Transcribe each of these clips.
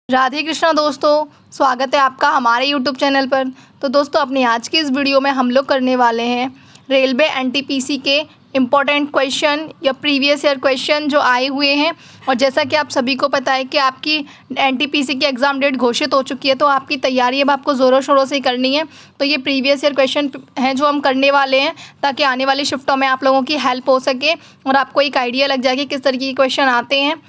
राधे कृष्णा दोस्तों, स्वागत है आपका हमारे यूट्यूब चैनल पर। तो दोस्तों, अपनी आज की इस वीडियो में हम लोग करने वाले हैं रेलवे एनटीपीसी के इम्पोर्टेंट क्वेश्चन या प्रीवियस ईयर क्वेश्चन जो आए हुए हैं। और जैसा कि आप सभी को पता है कि आपकी एनटीपीसी की एग्ज़ाम डेट घोषित हो चुकी है, तो आपकी तैयारी अब आपको ज़ोरों शोरों से ही करनी है। तो ये प्रीवियस ईयर क्वेश्चन हैं जो हम करने वाले हैं, ताकि आने वाली शिफ्टों में आप लोगों की हेल्प हो सके और आपको एक आइडिया लग जाए कि किस तरीके के क्वेश्चन आते हैं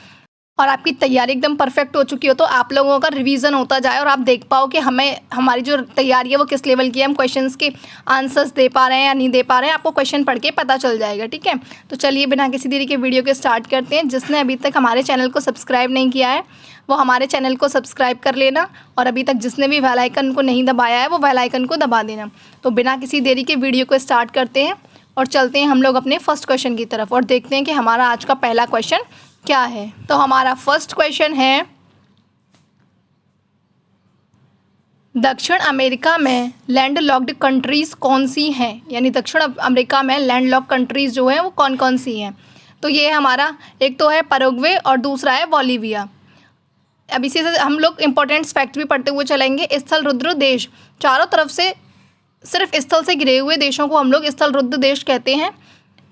और आपकी तैयारी एकदम परफेक्ट हो चुकी हो, तो आप लोगों का रिवीजन होता जाए और आप देख पाओ कि हमारी जो तैयारी है वो किस लेवल की है, हम क्वेश्चंस के आंसर्स दे पा रहे हैं या नहीं दे पा रहे हैं, आपको क्वेश्चन पढ़ के पता चल जाएगा। ठीक है, तो चलिए बिना किसी देरी के वीडियो के स्टार्ट करते हैं। जिसने अभी तक हमारे चैनल को सब्सक्राइब नहीं किया है वो हमारे चैनल को सब्सक्राइब कर लेना, और अभी तक जिसने भी बेल आइकन को नहीं दबाया है वो बेल आइकन को दबा देना। तो बिना किसी देरी के वीडियो को स्टार्ट करते हैं और चलते हैं हम लोग अपने फर्स्ट क्वेश्चन की तरफ और देखते हैं कि हमारा आज का पहला क्वेश्चन क्या है। तो हमारा फर्स्ट क्वेश्चन है, दक्षिण अमेरिका में लैंडलॉक्ड कंट्रीज़ कौन सी हैं? यानी दक्षिण अमेरिका में लैंडलॉक्ड कंट्रीज़ जो हैं वो कौन कौन सी हैं? तो ये हमारा एक तो है पैराग्वे और दूसरा है बोलिविया। अब इसी से हम लोग इंपॉर्टेंट फैक्ट भी पढ़ते हुए चलेंगे। स्थल रुद्र देश, चारों तरफ से सिर्फ स्थल से घिरे हुए देशों को हम लोग स्थल रुद्र देश कहते हैं।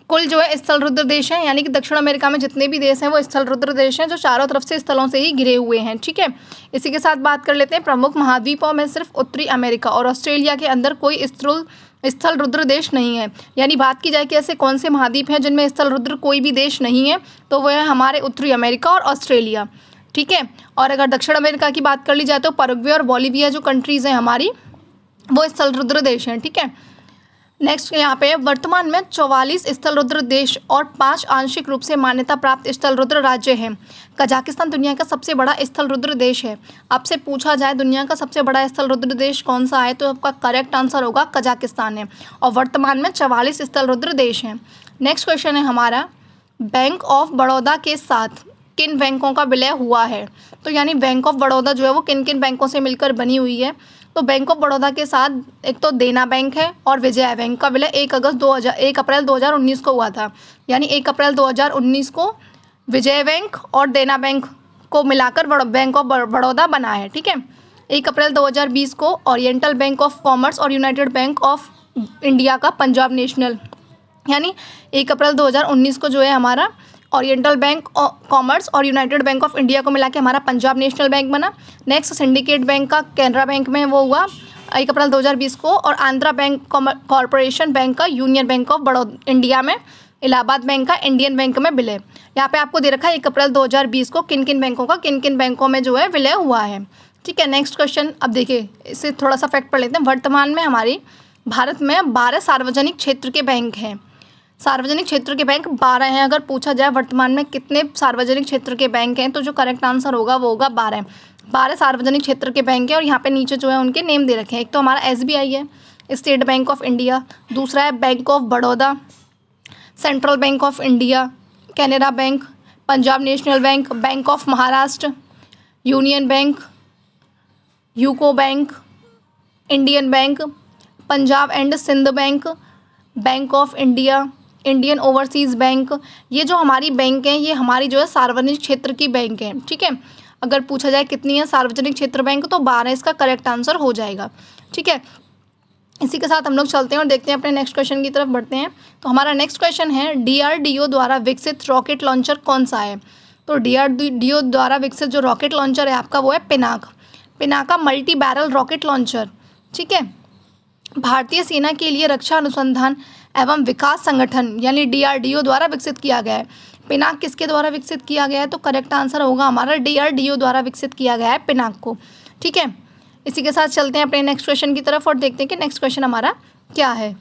कुल जो है स्थल रुद्र देश हैं, यानी कि दक्षिण अमेरिका में जितने भी देश हैं वो स्थल रुद्र देश हैं जो चारों तरफ से स्थलों से ही घिरे हुए हैं। ठीक है, इसी के साथ बात कर लेते हैं प्रमुख महाद्वीपों में सिर्फ उत्तरी अमेरिका और ऑस्ट्रेलिया के अंदर कोई स्थल रुद्र देश नहीं है। यानी बात की जाए कि ऐसे कौन से महाद्वीप हैं जिनमें स्थल रुद्र कोई भी देश नहीं है, तो वह है हमारे उत्तरी अमेरिका और ऑस्ट्रेलिया। ठीक है, और अगर दक्षिण अमेरिका की बात कर ली जाए तो पैराग्वे और बोलिविया जो कंट्रीज़ हैं हमारी वो स्थल रुद्र देश हैं। ठीक है, नेक्स्ट यहाँ पे वर्तमान में 44 स्थल रुद्र देश और 5 आंशिक रूप से मान्यता प्राप्त स्थल रुद्र राज्य हैं। कजाकिस्तान दुनिया का सबसे बड़ा स्थल रुद्र देश है। आपसे पूछा जाए दुनिया का सबसे बड़ा स्थल रुद्र देश कौन सा है, तो आपका करेक्ट आंसर होगा कजाकिस्तान है, और वर्तमान में 44 स्थल रुद्र देश हैं। नेक्स्ट क्वेश्चन है हमारा, बैंक ऑफ बड़ौदा के साथ किन बैंकों का विलय हुआ है? तो यानी बैंक ऑफ बड़ौदा जो है वो किन किन बैंकों से मिलकर बनी हुई है? तो बैंक ऑफ बड़ौदा के साथ एक तो देना बैंक है और विजया बैंक का विलय 1 अप्रैल 2019 को हुआ था। यानी 1 अप्रैल 2019 को विजय बैंक और देना बैंक को मिलाकर बैंक ऑफ बड़ौदा बना है। ठीक है, 1 अप्रैल 2020 को ओरिएंटल बैंक ऑफ कॉमर्स और यूनाइटेड बैंक ऑफ इंडिया का पंजाब नेशनल, यानी 1 अप्रैल 2019 को जो है हमारा ओरिएंटल बैंक कॉमर्स और यूनाइटेड बैंक ऑफ इंडिया को मिला के हमारा पंजाब नेशनल बैंक बना। नेक्स्ट सिंडिकेट बैंक का कैनरा बैंक में वो हुआ 1 अप्रैल 2020 को, और आंध्रा बैंक कॉरपोरेशन बैंक का यूनियन बैंक ऑफ इंडिया में, इलाहाबाद बैंक का इंडियन बैंक में विलय। यहाँ पे आपको दे रखा है 1 अप्रैल 2020 को किन किन बैंकों का किन किन बैंकों में जो है विलय हुआ है। ठीक है, नेक्स्ट क्वेश्चन अब देखिए, इससे थोड़ा सा फैक्ट पढ़ लेते हैं। वर्तमान में हमारी भारत में 12 सार्वजनिक क्षेत्र के बैंक हैं। सार्वजनिक क्षेत्र के बैंक 12 हैं। अगर पूछा जाए वर्तमान में कितने सार्वजनिक क्षेत्र के बैंक हैं, तो जो करेक्ट आंसर होगा वो होगा 12 सार्वजनिक क्षेत्र के बैंक हैं। और यहाँ पे नीचे जो है उनके नेम दे रखे हैं। एक तो हमारा SBI है, स्टेट बैंक ऑफ इंडिया, दूसरा है bank of Baroda, central bank of India, Canara bank, Punjab national bank, bank of Maharashtra, union bank, UCO bank, Indian bank, Punjab and Sindh bank, bank of India, Indian overseas bank. ये जो हमारी बैंक हैं ये हमारी जो है सार्वजनिक क्षेत्र की बैंक हैं। ठीक है, अगर पूछा जाए कितनी है सार्वजनिक क्षेत्र बैंक, तो 12 इसका करेक्ट आंसर हो जाएगा। ठीक है, इसी के साथ हम लोग चलते हैं और देखते हैं अपने नेक्स्ट क्वेश्चन की तरफ बढ़ते हैं। तो हमारा नेक्स्ट क्वेश्चन है, DRDO द्वारा विकसित रॉकेट लॉन्चर कौन सा है? तो DRDO द्वारा विकसित जो रॉकेट लॉन्चर है आपका वो है Pinaka multi barrel rocket launcher. ठीक है, भारतीय सेना के लिए रक्षा अनुसंधान एवं विकास संगठन यानी DRDO द्वारा विकसित किया गया है। पिनाक किसके द्वारा विकसित किया गया है? तो करेक्ट आंसर होगा हमारा DRDO द्वारा विकसित किया गया है पिनाक को। ठीक है, इसी के साथ चलते हैं अपने नेक्स्ट क्वेश्चन की तरफ और देखते हैं कि नेक्स्ट क्वेश्चन हमारा क्या है।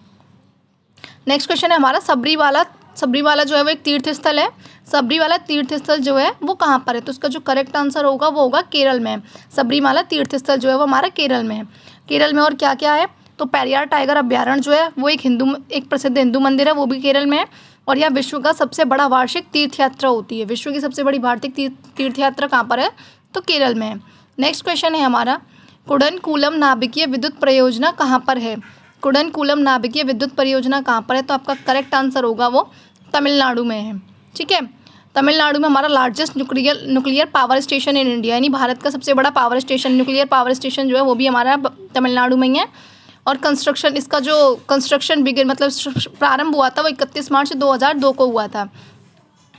नेक्स्ट क्वेश्चन है हमारा, सबरीवाला जो है वो एक तीर्थ स्थल है। सबरीवाला तीर्थ स्थल जो है वो कहाँ पर है? तो उसका जो करेक्ट आंसर होगा वो होगा केरल में। सबरीमाला तीर्थ स्थल जो है वो हमारा केरल में है। केरल में और क्या क्या है? तो पेरियार टाइगर अभ्यारण्य जो है वो एक प्रसिद्ध हिंदू मंदिर है, वो भी केरल में है। और यह विश्व का सबसे बड़ा वार्षिक तीर्थ यात्रा होती है। विश्व की सबसे बड़ी वार्षिक तीर्थ यात्रा कहाँ पर है? तो केरल में है। नेक्स्ट क्वेश्चन है हमारा, कुडनकुलम नाभिकीय विद्युत परियोजना कहाँ पर है? कुडनकुलम नाभिकीय विद्युत परियोजना कहाँ पर है? तो आपका करेक्ट आंसर होगा वो तमिलनाडु में है। ठीक है, तमिलनाडु में हमारा largest nuclear power station in India, यानी भारत का सबसे बड़ा power station, nuclear power station जो है वो भी हमारा तमिलनाडु में ही है। और कंस्ट्रक्शन, इसका जो कंस्ट्रक्शन बिगिन मतलब प्रारंभ हुआ था वो 31 मार्च 2002 को हुआ था।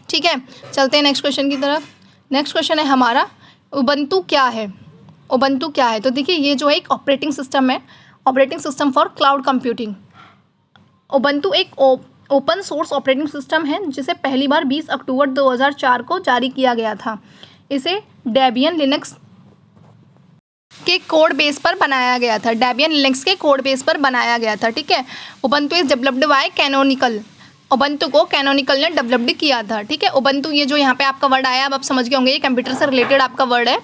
ठीक है, चलते हैं नेक्स्ट क्वेश्चन की तरफ। नेक्स्ट क्वेश्चन है हमारा, उबंटू क्या है? उबंटू क्या है? तो देखिए ये जो है एक ऑपरेटिंग सिस्टम है, operating system for cloud computing. Ubuntu एक ओपन सोर्स ऑपरेटिंग सिस्टम है जिसे पहली बार 20 अक्टूबर 2004 को जारी किया गया था। इसे डेबियन लिनक्स के कोड बेस पर बनाया गया था, डेबियन लिनक्स के कोड बेस पर बनाया गया था। ठीक है, Ubuntu is developed by canonical, Ubuntu को कैनोनिकल ने डेवलप्ड किया था। ठीक है, उबंटू ये जो यहाँ पे आपका वर्ड आया अब आप समझ गए होंगे, ये कंप्यूटर से रिलेटेड आपका वर्ड है,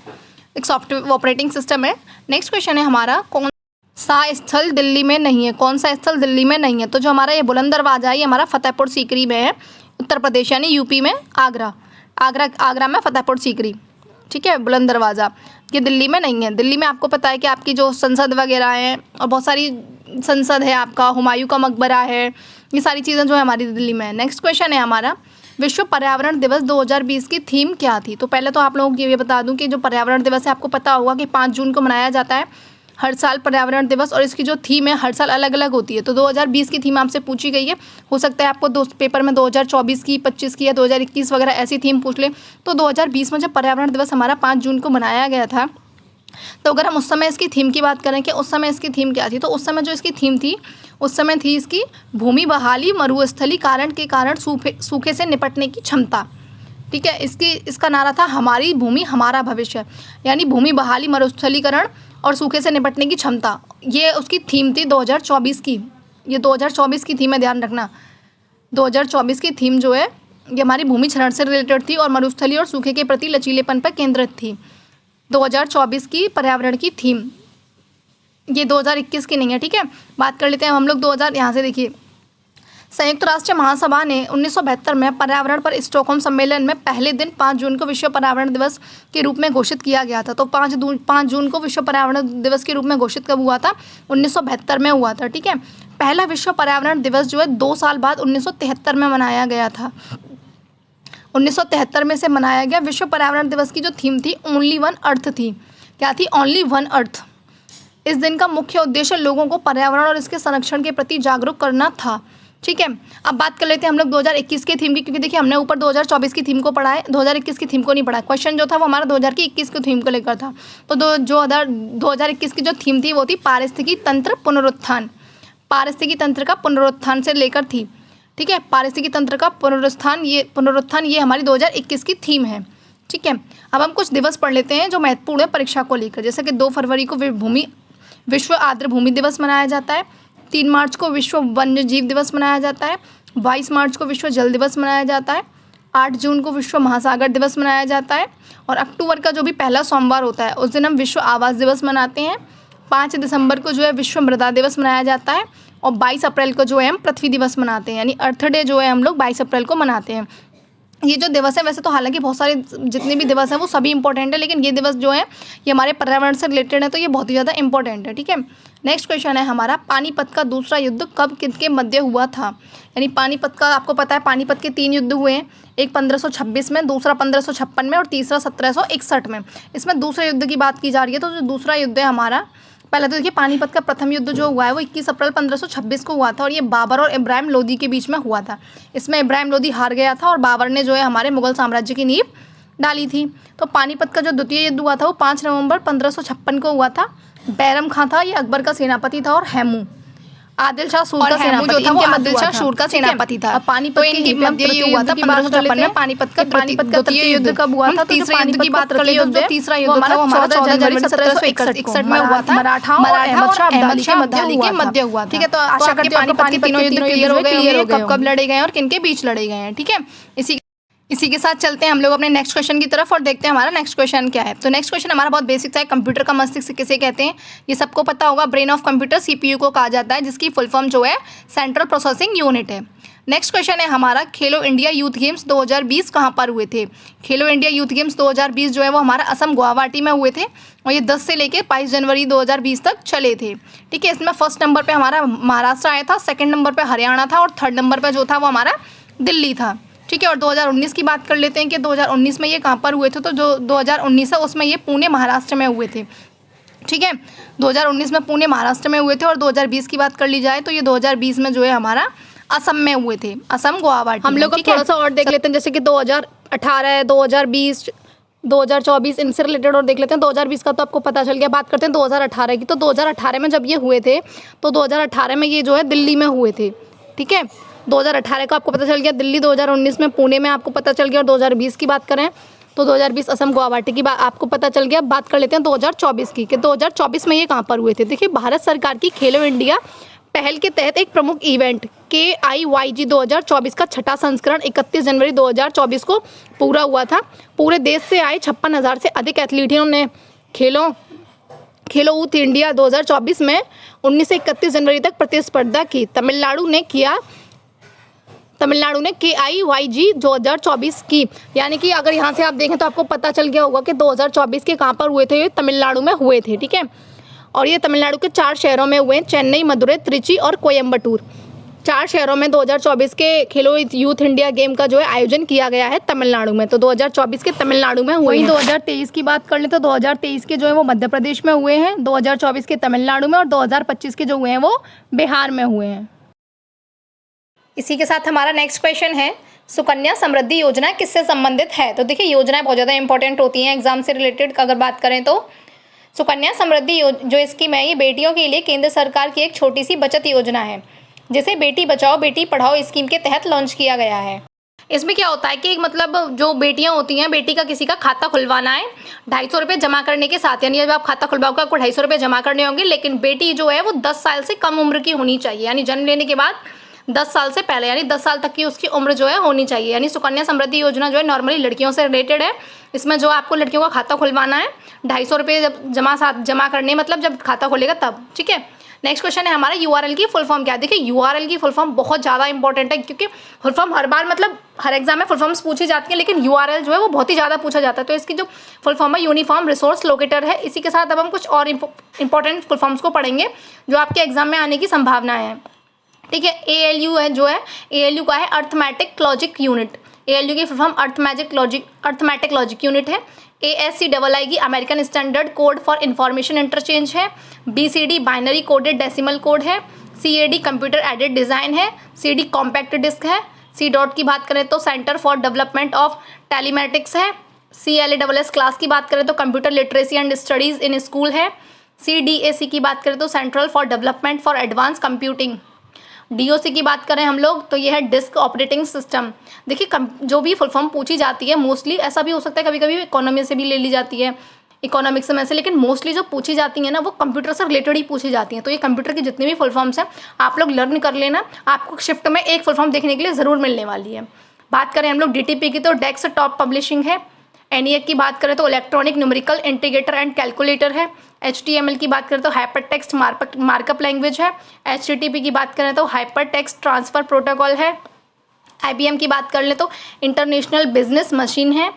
एक सॉफ्टवेयर ऑपरेटिंग सिस्टम है। नेक्स्ट क्वेश्चन है हमारा, कौन सा स्थल दिल्ली में नहीं है? कौन सा स्थल दिल्ली में नहीं है? तो जो हमारा ये बुलंद दरवाज़ा है ये हमारा फतेहपुर सीकरी में है, उत्तर प्रदेश यानी यूपी में, आगरा में फतेहपुर सीकरी। ठीक है, बुलंद दरवाज़ा ये दिल्ली में नहीं है। दिल्ली में आपको पता है कि आपकी जो संसद वगैरह है और बहुत सारी संसद है, आपका हुमायूं का मकबरा है, ये सारी चीज़ें जो है हमारी दिल्ली में है। नेक्स्ट क्वेश्चन है हमारा, विश्व पर्यावरण दिवस 2020 की थीम क्या थी? तो पहले तो आप लोगों को ये बता दूं कि जो पर्यावरण दिवस है आपको पता होगा कि 5 जून को मनाया जाता है हर साल पर्यावरण दिवस, और इसकी जो थीम है हर साल अलग अलग होती है। तो 2020 की थीम आपसे पूछी गई है, हो सकता है आपको पेपर में 2024 की, 25 की या 2021 वगैरह ऐसी थीम पूछ ले। तो 2020 में जब पर्यावरण दिवस हमारा 5 जून को मनाया गया था, तो अगर हम उस समय इसकी थीम की बात करें कि उस समय इसकी थीम क्या थी, तो उस समय जो इसकी थीम थी उस समय थी इसकी भूमि बहाली मरुस्थलीकरण के कारण सूखे से निपटने की क्षमता। ठीक है, इसका नारा था हमारी भूमि हमारा भविष्य, यानी भूमि बहाली मरुस्थलीकरण और सूखे से निपटने की क्षमता, ये उसकी थीम थी 2024 की। ये 2024 की थीम है, ध्यान रखना। 2024 की थीम जो है ये हमारी भूमि क्षरण से रिलेटेड थी और मरुस्थली और सूखे के प्रति लचीलेपन पर केंद्रित थी। 2024 की पर्यावरण की थीम, ये 2021 की नहीं है। ठीक है, बात कर लेते हैं हम लोग 2000, यहाँ से देखिए, संयुक्त राष्ट्र महासभा ने 1972 में पर्यावरण पर स्टॉकहोम सम्मेलन में पहले दिन 5 जून को विश्व पर्यावरण दिवस के रूप में घोषित किया गया था। तो 5 जून को विश्व पर्यावरण दिवस के रूप में घोषित कब हुआ था? 1972 में हुआ था। ठीक है, पहला विश्व पर्यावरण दिवस जो है 2 साल बाद 1973 में मनाया गया था। 1973 में से मनाया गया। विश्व पर्यावरण दिवस की जो थीम थी ओनली वन अर्थ थी। क्या थी? Only one earth. इस दिन का मुख्य उद्देश्य लोगों को पर्यावरण और इसके संरक्षण के प्रति जागरूक करना था। ठीक है, अब बात कर लेते हैं हम लोग 2021 की थीम की, क्योंकि देखिए हमने ऊपर 2024 की थीम को पढ़ा है, 2021 की थीम को नहीं पढ़ा। क्वेश्चन जो था वो हमारा 2021 की थीम को लेकर था। तो 2021 की जो थीम थी वो थी पारिस्थितिकी तंत्र पुनरुत्थान, पारिस्थितिकी तंत्र का पुनरुत्थान से लेकर थी। ठीक है, पारिस्थितिकी तंत्र का पुनरुत्थान ये हमारी 2021 की थीम है। ठीक है, अब हम कुछ दिवस पढ़ लेते हैं जो महत्वपूर्ण है परीक्षा को लेकर। जैसे कि 2 फरवरी को विश्व आर्द्र भूमि दिवस मनाया जाता है, 3 मार्च को विश्व वन्य जीव दिवस मनाया जाता है, 22 मार्च को विश्व जल दिवस मनाया जाता है, 8 जून को विश्व महासागर दिवस मनाया जाता है, और अक्टूबर का जो भी पहला सोमवार होता है उस दिन हम विश्व आवास दिवस मनाते हैं। 5 दिसंबर को जो है विश्व मृदा दिवस मनाया जाता है, और 22 अप्रैल को जो है हम पृथ्वी दिवस मनाते हैं, यानी अर्थ डे जो है हम लोग 22 अप्रैल को मनाते हैं। ये जो दिवस है, वैसे तो हालांकि बहुत सारे जितने भी दिवस हैं वो सभी इंपॉर्टेंट है, लेकिन ये दिवस जो है ये हमारे पर्यावरण से रिलेटेड है, तो ये बहुत ही ज़्यादा इंपॉर्टेंट है। ठीक है, नेक्स्ट क्वेश्चन है हमारा, पानीपत का दूसरा युद्ध कब किसके मध्य हुआ था? यानी पानीपत का आपको पता है पानीपत के 3 युद्ध हुए हैं, एक 1526 में, दूसरा 1556 में और तीसरा 1761 में। इसमें दूसरे युद्ध की बात की जा रही है। तो जो दूसरा युद्ध है हमारा, पहले तो देखिए पानीपत का प्रथम युद्ध जो हुआ है वो 21 अप्रैल 1526 को हुआ था, और ये बाबर और इब्राहिम लोदी के बीच में हुआ था। इसमें इब्राहिम लोदी हार गया था और बाबर ने जो है हमारे मुगल साम्राज्य की नींव डाली थी। तो पानीपत का जो द्वितीय युद्ध हुआ था वो 5 नवंबर 1556 को हुआ था। बैरम खां था, ये अकबर का सेनापति था, और हैमू आदिल शाह सूर का सेनापति जो था वो आदिल शाह सूर का सेनापति था। पानीपत के मध्य ये हुआ था 1556 में। पानीपत का तृतीय युद्ध कब हुआ था? तीसरे युद्ध की बात कर लेते हैं। तीसरा युद्ध था वो हमारा 14 जनवरी 1761 में हुआ था, मराठाओं और अहमद शाह अब्दाली के मध्य हुआ था। ठीक है, तो आशा करते हैं पानीपत के तीनों युद्ध क्लियर हो गए, कब कब लड़े गए और किनके बीच लड़े गए हैं। ठीक है, इसी के साथ चलते हैं हम लोग अपने नेक्स्ट क्वेश्चन की तरफ और देखते हैं हमारा नेक्स्ट क्वेश्चन क्या है। तो नेक्स्ट क्वेश्चन हमारा बहुत बेसिक है, कंप्यूटर का मस्तिष्क किसे कहते हैं? ये सबको पता होगा, ब्रेन ऑफ कंप्यूटर सीपीयू को कहा जाता है, जिसकी फुल फॉर्म जो है सेंट्रल प्रोसेसिंग यूनिट है। नेक्स्ट क्वेश्चन है हमारा, खेलो इंडिया यूथ गेम्स 2020 कहाँ पर हुए थे? खेलो इंडिया यूथ गेम्स 2020 जो है वो हमारा असम गुवाहाटी में हुए थे, और ये 10 से लेकर 22 जनवरी 2020 तक चले थे। ठीक है, इसमें फर्स्ट नंबर पर हमारा महाराष्ट्र आया था, सेकेंड नंबर पर हरियाणा था, और थर्ड नंबर पर जो था वो हमारा दिल्ली था। ठीक है। और 2019 की बात कर लेते हैं कि 2019 में ये कहाँ पर हुए थे, तो जो 2019 है उसमें ये पुणे महाराष्ट्र में हुए थे। ठीक है, 2019 में पुणे महाराष्ट्र में हुए थे। और 2020 की बात कर ली जाए तो ये 2020 में जो है हमारा असम में हुए थे, असम गुवाहाटी। हम लोग थोड़ा सा और देख लेते हैं, जैसे कि 2018, 2020, 2024 इनसे रिलेटेड और देख लेते हैं। 2020 का तो आपको पता चल गया। बात करते हैं 2018 की। तो 2018 में जब ये हुए थे तो 2018 में ये जो है दिल्ली में हुए थे। ठीक है, 2018 का आपको पता चल गया दिल्ली, 2019 में पुणे में आपको पता चल गया। और 2020 की बात करें तो 2020 असम गुवाहाटी की बात आपको पता चल गया। बात कर लेते हैं 2024 की, कि 2024 में ये कहाँ पर हुए थे। देखिए, भारत सरकार की खेलो इंडिया पहल के तहत एक प्रमुख इवेंट KIYG 2024 का छठा संस्करण 31 जनवरी 2024 को पूरा हुआ था। पूरे देश से आए 56,000 से अधिक एथलीटों ने खेलो यूथ इंडिया 2024 में 19 से 31 जनवरी तक प्रतिस्पर्धा की। तमिलनाडु ने KIYG 2024 की, यानी कि अगर यहाँ से आप देखें तो आपको पता चल गया होगा कि 2024 के कहाँ पर हुए थे, ये तमिलनाडु में हुए थे। ठीक है, और ये तमिलनाडु के 4 शहरों में हुए, चेन्नई, मदुरई, त्रिची और कोयम्बटूर। 4 शहरों में 2024 के खेलो यूथ इंडिया गेम का जो है आयोजन किया गया है तमिलनाडु में। तो 2024 के तमिलनाडु में हुए। 2023 की बात कर ले तो 2023 के जो है वो मध्य प्रदेश में हुए हैं, 2024 के तमिलनाडु में, और 2025 के जो हुए हैं वो बिहार में हुए हैं। इसी के साथ हमारा नेक्स्ट क्वेश्चन है, सुकन्या समृद्धि योजना किससे संबंधित है। तो देखिए, योजनाएं बहुत ज़्यादा इंपॉर्टेंट होती हैं एग्जाम से रिलेटेड। अगर बात करें तो सुकन्या समृद्धि जो स्कीम है, ये बेटियों के लिए केंद्र सरकार की एक छोटी सी बचत योजना है, जिसे बेटी बचाओ बेटी पढ़ाओ स्कीम के तहत लॉन्च किया गया है। इसमें क्या होता है कि मतलब जो बेटियां होती हैं, बेटी का किसी का खाता खुलवाना है 250 रुपये जमा करने के साथ, यानी जब आप खाता खुलवाओगे आपको 250 रुपये जमा करने होंगे। लेकिन बेटी जो है वो 10 साल से कम उम्र की होनी चाहिए, यानी जन्म लेने के बाद 10 साल से पहले, यानी 10 साल तक की उसकी उम्र जो है होनी चाहिए। यानी सुकन्या समृद्धि योजना जो है नॉर्मली लड़कियों से रिलेटेड है। इसमें जो आपको लड़कियों का खाता खुलवाना है 250 रुपये जमा करने, मतलब जब खाता खोलेगा तब। ठीक है, नेक्स्ट क्वेश्चन है हमारा, URL की फुल फॉर्म क्या है। देखिए, URL की फुल फॉर्म बहुत ज़्यादा इंपॉर्टेंट है, क्योंकि फुल फॉर्म हर बार मतलब हर एग्जाम में फुल फॉर्म्स पूछी जाती है, लेकिन URL जो है वो बहुत ही ज़्यादा पूछा जाता है। तो इसकी जो फुल फॉर्म है यूनिफॉर्म रिसोर्स लोकेटर है। इसी के साथ अब हम कुछ और इंपॉर्टेंट फुल फॉर्म्स को पढ़ेंगे जो आपके एग्जाम में आने की संभावना है। ठीक है, ALU है जो है, ALU का है अर्थमेटिक लॉजिक यूनिट। ALU की full form arithmetic logic unit है। ASCII की American standard code for information interchange है। BCD binary coded decimal code है। CAD कंप्यूटर एडेड डिज़ाइन है। CD कॉम्पैक्ट डिस्क है। C की बात करें तो centre for development of telematics है। CLASS क्लास की बात करें तो computer literacy and studies in school है। CDAC की बात करें तो central for development for advance computing. DOC की बात करें हम लोग तो ये है डिस्क ऑपरेटिंग सिस्टम। देखिए, जो भी फुल फॉर्म पूछी जाती है, मोस्टली ऐसा भी हो सकता है कभी कभी इकोनॉमी से भी ले ली जाती है, इकोनॉमिक्स में से, लेकिन मोस्टली जो पूछी जाती है ना वो कंप्यूटर से रिलेटेड ही पूछी जाती हैं। तो ये कंप्यूटर की जितनी भी फुल फॉर्म्स हैं आप लोग लर्न कर लेना, आपको शिफ्ट में एक फुल फॉर्म देखने के लिए ज़रूर मिलने वाली है। बात करें हम लोग DTP की तो डेस्कटॉप पब्लिशिंग है। ENIAC की बात करें तो electronic numerical integrator and calculator है। HTML की बात करें तो हाइपर टेक्स्ट मार्कअप लैंग्वेज है। HTTP की बात करें तो हाइपर टेक्स्ट ट्रांसफ़र प्रोटोकॉल है। IBM की बात कर लें तो इंटरनेशनल बिजनेस मशीन है।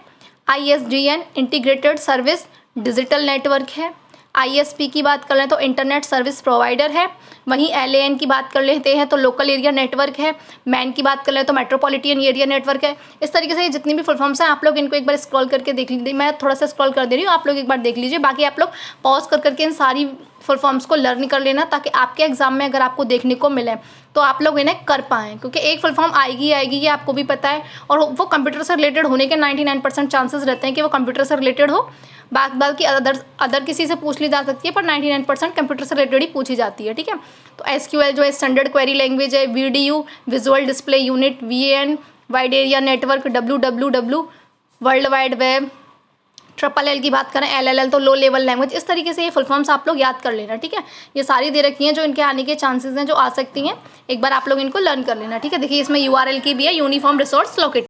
ISDN integrated service digital network है। ISP की बात कर लें तो इंटरनेट सर्विस प्रोवाइडर है। वहीं LAN की बात कर लेते हैं तो लोकल एरिया नेटवर्क है। मैन की बात कर लें तो मेट्रोपॉलिटन एरिया नेटवर्क है। इस तरीके से जितनी भी फुल फॉर्म्स हैं आप लोग इनको एक बार स्क्रॉल करके देख लीजिए। मैं थोड़ा सा स्क्रॉल कर दे रही हूँ, आप लोग एक बार देख लीजिए। बाकी आप लोग पॉज करके इन सारी फुल फॉर्म्स को लर्न कर लेना, ताकि आपके एग्जाम में अगर आपको देखने को मिले तो आप लोग इन्हें कर पाएँ, क्योंकि एक फुल फॉर्म आएगी ये आपको भी पता है, और वो कंप्यूटर से रिलेटेड होने के 99% चांसेस रहते हैं कि वो कंप्यूटर से रिलेटेड हो। बाकी अदर किसी से पूछ ली जा सकती है, पर 99% कंप्यूटर से रिलेटेड ही पूछी जाती है। ठीक है, तो SQL जो है स्टैंडर्ड क्वेरी लैंग्वेज है। VDU visual display unit. VAN wide area network. WWW world wide web. LLL की बात करें LLL तो लो लेवल लैंग्वेज। इस तरीके से ये फुल फॉर्म्स आप लोग याद कर लेना। ठीक है, ये सारी दे रखी हैं जो इनके आने के चांसेस हैं, जो आ सकती हैं, एक बार आप लोग इनको लर्न कर लेना। ठीक है, देखिए इसमें URL की भी है यूनिफॉर्म रिसोर्स लोकेटर।